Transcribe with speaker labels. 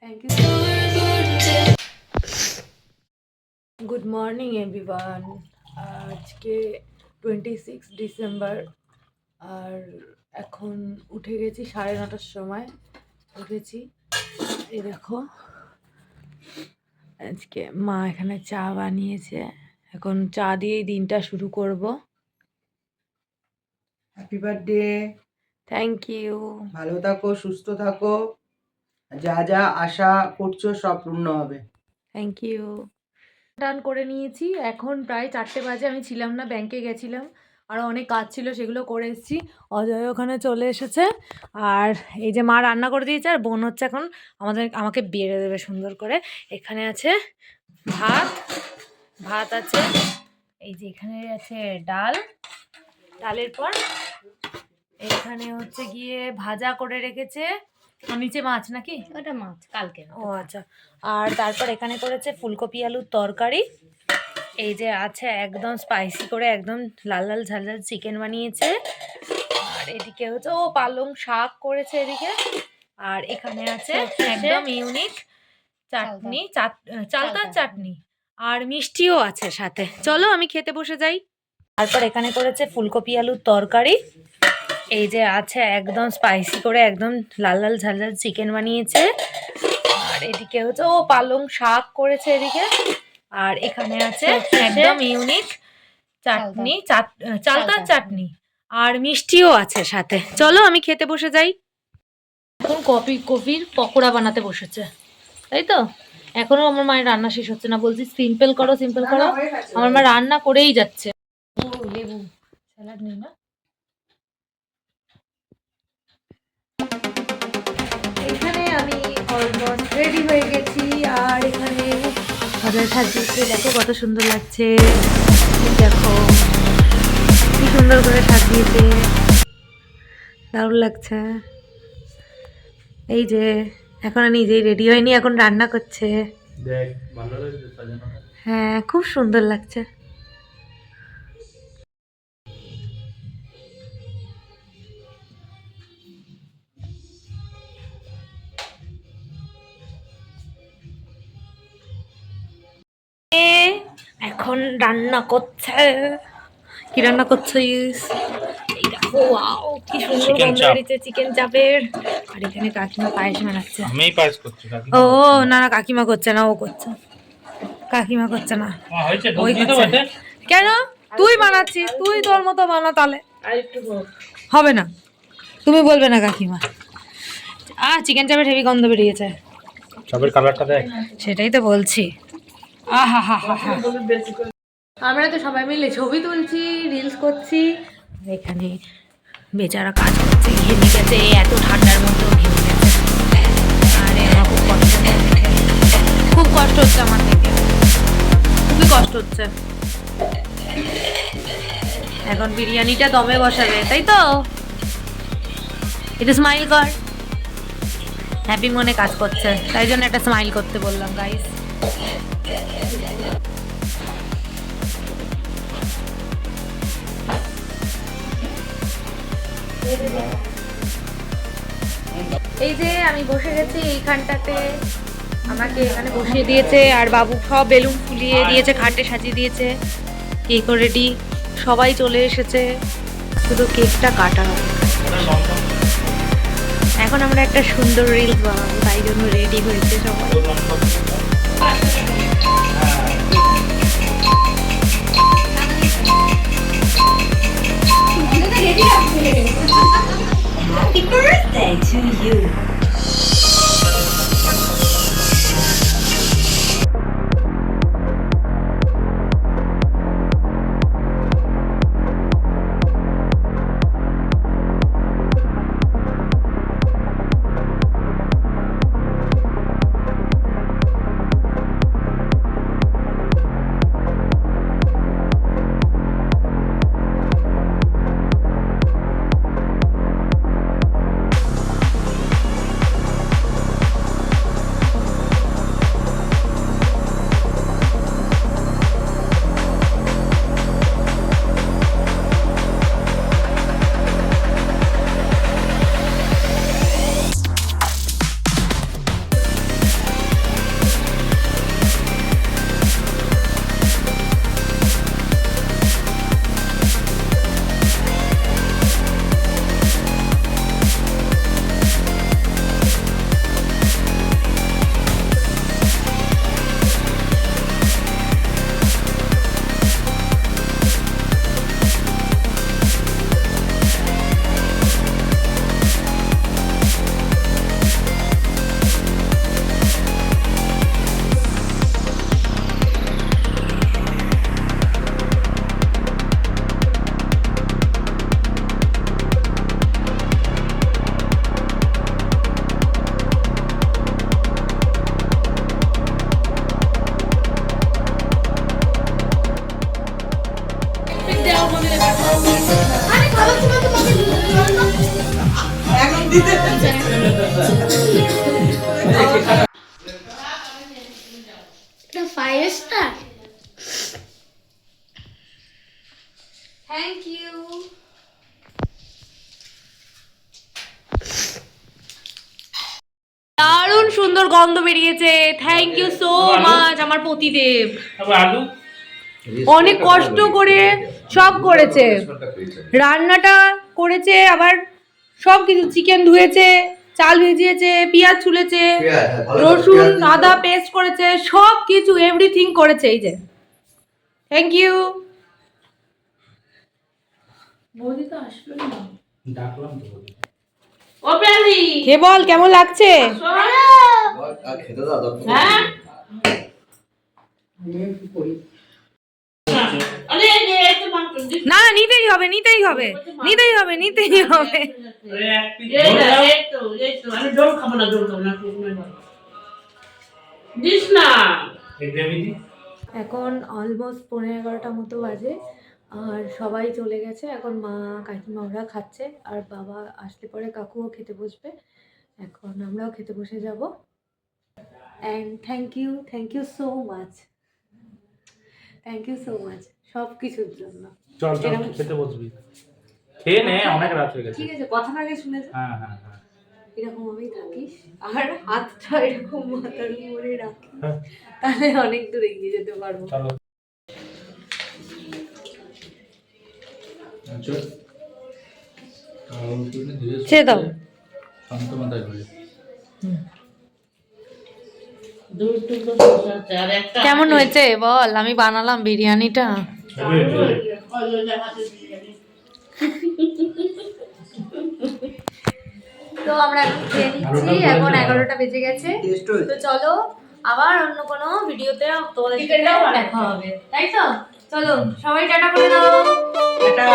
Speaker 1: Thank you. Good morning everyone. আজকে 26 December আর এখন উঠে গেছি 9:30টার সময় উঠেছি। এই দেখো আজকে মা এখানে চা বানিয়েছে, এখন চা দিয়েই দিনটা শুরু করব।
Speaker 2: Happy birthday.
Speaker 1: Thank you.
Speaker 2: ভালো থাকো, সুস্থ থাকো, যা যা আশা করছো সব পূর্ণ হবে।
Speaker 1: Thank you. টান করে নিয়েছি, এখন প্রায় 4টে বাজে। আমি ছিলাম না, ব্যাংকে গেছিলাম, আরও অনেক কাজ ছিল, সেগুলো করে এসেছি। অজয় ওখানে চলে এসেছে, আর এই যে মা রান্না করে দিয়েছে, আর বোন হচ্ছে এখন আমাকে বেড়ে দেবে সুন্দর করে। এখানে আছে ভাত আছে, এই যে এখানে আছে ডালের পর এখানে হচ্ছে গিয়ে ভাজা করে রেখেছে, আর নিচে মাছ নাকি
Speaker 3: ওটা মাছ কালকে।
Speaker 1: ও আচ্ছা। আর তারপর এখানে করেছে ফুলকপি আলুর তরকারি। এই যে আছে একদম স্পাইসি করে, একদম লাল লাল ঝাল ঝাল চিকেন বানিয়েছে। আর এদিকে হচ্ছে পালং শাক করেছে এদিকে। আর এখানে আছে একদম ইউনিক চাটনি, চালতার চাটনি, আর মিষ্টিও আছে সাথে। চলো আমি খেতে বসে যাই। তারপর এখানে করেছে ফুলকপি আলুর তরকারি। এই যে আছে একদম স্পাইসি করে, একদম লাল লাল ঝাল ঝাল চিকেন বানিয়েছে। আর এদিকে হচ্ছে পালং শাক করেছে এদিকে। আর এখানে আছে একদম ইউনিক চাটনি, চালতার চাটনি, আর মিষ্টিও আছে সাথে। চলো আমি খেতে বসে যাই। এখন কপির পকোড়া বানাতে বসেছে, তাই তো? এখনো আমার মায়ের রান্না শেষ হচ্ছে না, বলছি সিম্পল করো সিম্পল করো, আমার মা রান্না করেই যাচ্ছে। ও লেবু স্যালাড নেই না? এখানে আমি অলমোস্ট রেডি হয়ে গেছি, আর এখানে ঘরের সাজিয়েছে, দেখো কত সুন্দর লাগছে। দেখো কি সুন্দর করে সাজিয়েছে, দারুণ লাগছে। এই যে এখন নিজেই রেডি হয়নি, এখন রান্না করছে। হ্যাঁ খুব সুন্দর লাগছে। এখন রান্না করছে। কি রান্না করছিস? এই দেখো, ওয়াও কি সুন্দর গন্ধ বেরিয়েছে চিকেন চাপের। আর এখানে কাকিমা পায়েস বানাচ্ছে।
Speaker 4: আমিই পায়েস করছি।
Speaker 1: ও না না, কাকিমা করছে না, ও করছে। কাকিমা করছে না, ওই করছে। কেন তুই বানাচ্ছিস? তুই তোর মতো বানা, তাহলে হবে না। তুমি বলবে না কাকিমা। চিকেন চাপের হেভি গন্ধ বেরিয়েছে।
Speaker 4: চাপের কালারটা দেখ।
Speaker 1: সেটাই তো বলছি। আহা হা হা হা। আমরা তো সবাই মিলে ছবি তুলছি, রিলস করছি। এখানে বেচারা কাজ করছে, ঘেমে গেছে, এত ঠান্ডার মধ্যেও ঘেমে গেছে। আরে আমার খুব কষ্ট হচ্ছে, খুব কষ্ট হচ্ছে আমার থেকে, খুবই কষ্ট হচ্ছে। এখন বিরিয়ানিটা দমে বসাবে, তাই তো? এটা স্মাইল কর, হ্যাপি মনে কাজ করছে, তাই জন্য একটা স্মাইল করতে বললাম গাইস। এই যে আমি বসে গেছি এইখানটাতে, আমাকে এখানে বসিয়ে দিয়েছে, আর বাবু সব বেলুন ফুলিয়ে দিয়েছে, খাটে সাজিয়ে দিয়েছে। কেক রেডি, সবাই চলে এসেছে, শুধু কেকটা কাটা হবে। এখন আমরা একটা সুন্দর রিলস বানাবো, তাই জন্য রেডি হয়েছে সবাই।
Speaker 3: Happy birthday to you.
Speaker 5: The 5-star.
Speaker 1: Thank you. দারুণ সুন্দর গন্ধ বেরিয়েছে, থ্যাংক ইউ সো মাচ আমার পতিদেব।
Speaker 4: আবার আলু
Speaker 1: অনেক কষ্ট করে সব করেছে, রান্নাটা করেছে, আবার সব কিছু, চিকেন ধুয়েছে, চাল ভিজিয়েছে, পেঁয়াজ ছুলেছে, রসুন আদা পেস্ট করেছে, সব কিছু এভরিথিং করেছে। এই যে থ্যাংক ইউ। বৌদি তো আসলো না,
Speaker 4: ডাকলাম তো বলি।
Speaker 1: ও প্রাণী কে বল কেমন লাগছে? হ্যাঁ না, নিতেই হবে, নিতেই হবে, নিতেই হবে, নিতেই হবে।
Speaker 6: আমি জল খাবো না, জল খাবো না, দিস না।
Speaker 4: এই গ্রেভি দি।
Speaker 1: এখন অলমোস্ট 11:30 মতো বাজে, আর সবাই চলে গেছে। এখন মা কাকিমা ওরা খাচ্ছে, আর বাবা আসলে পরে কাকুও খেতে বসবে। এখন আমরাও খেতে বসে যাব। And thank you so much, thank you so much সব কিছুর জন্য।
Speaker 4: চল চল খেতে বসবি, খেয়ে নে, অনেক রাত হয়ে গেছে।
Speaker 1: ঠিক আছে, কথাটা আগে শুনে যা।
Speaker 4: হ্যাঁ হ্যাঁ হ্যাঁ
Speaker 1: এরকম ভাবেই থাকিস, আর হাতটা এরকম মাথার উপরে রাখিস,
Speaker 4: হ্যাঁ,
Speaker 1: তাহলে অনেক দূর এগিয়ে যেতে পারবো।
Speaker 4: চলো। আচ্ছা
Speaker 1: ছেড়ে দাও।
Speaker 4: শান্ত মাথায় ঘুরে
Speaker 6: আর একটা
Speaker 1: কেমন হয়েছে বল? আমি বানালাম বিরিয়ানিটা। তো আমরা এখন খেয়ে নিচ্ছি, এখন 11টা বেজে গেছে।
Speaker 2: টেস্ট হয়েছে।
Speaker 1: তো চলো আবার অন্য কোনো ভিডিওতে তোমাদের সাথে দেখা হবে, তাই তো? চলো সবাই টাটা করে দাও।
Speaker 2: এটা